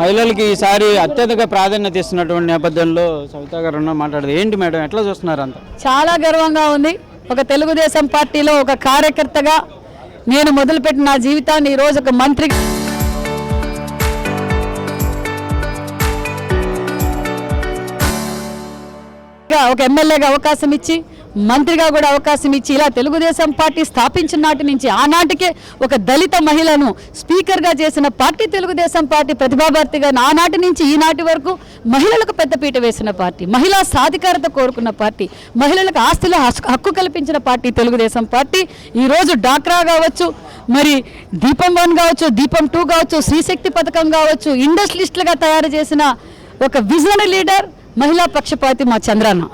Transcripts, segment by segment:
మహిళలకి ఈసారి అత్యధిక ప్రాధాన్యత ఇస్తున్నటువంటి నేపథ్యంలో సవితా గారు మాట్లాడదు ఏంటి మేడం, ఎట్లా చూస్తున్నారు అంత? చాలా గర్వంగా ఉంది. ఒక తెలుగుదేశం పార్టీలో ఒక కార్యకర్తగా నేను మొదలుపెట్టిన నా జీవితాన్ని ఈరోజు ఒక మంత్రి, ఒక ఎమ్మెల్యేగా అవకాశం ఇచ్చి, మంత్రిగా కూడా అవకాశం ఇచ్చి, ఇలా తెలుగుదేశం పార్టీ స్థాపించిన నాటి నుంచి ఆనాటికే ఒక దళిత మహిళను స్పీకర్గా చేసిన పార్టీ తెలుగుదేశం పార్టీ. ప్రతిభాభారతిగా ఆనాటి నుంచి ఈనాటి వరకు మహిళలకు పెద్దపీట వేసిన పార్టీ, మహిళా సాధికారత కోరుకున్న పార్టీ, మహిళలకు ఆస్తిలో హక్కు కల్పించిన పార్టీ తెలుగుదేశం పార్టీ. ఈరోజు డాక్రా కావచ్చు, మరి దీపం 1 కావచ్చు, దీపం 2 కావచ్చు, శ్రీశక్తి పథకం కావచ్చు, ఇండస్ట్రియలిస్టులుగా తయారు చేసిన ఒక విజనరీ లీడర్, మహిళా పక్షపాతి మా చంద్రన్న.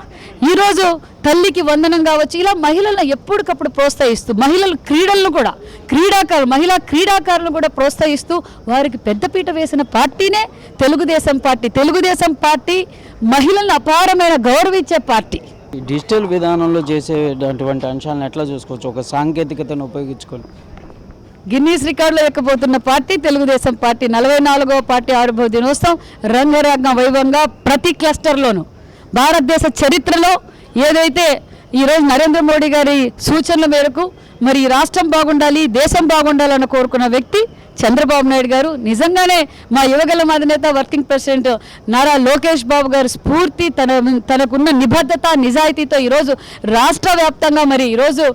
ఈరోజు తల్లికి వందనం కావచ్చు, ఇలా మహిళలను ఎప్పటికప్పుడు ప్రోత్సహిస్తూ, మహిళలు క్రీడలను కూడా మహిళా క్రీడాకారులను కూడా ప్రోత్సహిస్తూ వారికి పెద్దపీట వేసిన పార్టీనే తెలుగుదేశం పార్టీ. తెలుగుదేశం పార్టీ మహిళలను అపారమైన గౌరవించే పార్టీ. డిజిటల్ విధానంలో చేసేటువంటి అంశాలను ఎట్లా చూసుకోవచ్చు ఒక సాంకేతికతను ఉపయోగించుకొని? గిన్నీస్ రికార్డులో ఎక్కబోతున్న పార్టీ తెలుగుదేశం పార్టీ. 44వ పార్టీ ఆవిర్భావ దినోత్సవం రంగరంగ వైభవంగా ప్రతి క్లస్టర్లోనూ భారతదేశ చరిత్రలో ఏదైతే ఈరోజు నరేంద్ర మోడీ గారి సూచనల మేరకు మరి రాష్ట్రం బాగుండాలి, దేశం బాగుండాలని కోరుకున్న వ్యక్తి చంద్రబాబు నాయుడు గారు. నిజంగానే మా యువగల అధినేత వర్కింగ్ ప్రెసిడెంట్ నారా లోకేష్ బాబు గారు స్ఫూర్తి, తనకున్న నిబద్ధత, నిజాయితీతో ఈరోజు రాష్ట్ర వ్యాప్తంగా మరి ఈరోజు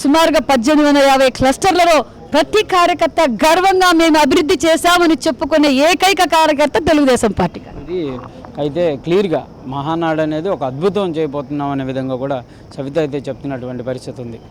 సుమారుగా 1850 క్లస్టర్లలో ప్రతి కార్యకర్త గర్వంగా మేము అభివృద్ధి చేశామని చెప్పుకునే ఏకైక కార్యకర్త తెలుగుదేశం పార్టీ. ఇది అయితే క్లియర్గా మహానాడు అనేది ఒక అద్భుతం చేయబోతున్నాం అనే విధంగా కూడా సవిత అయితే చెప్తున్నటువంటి పరిస్థితి ఉంది.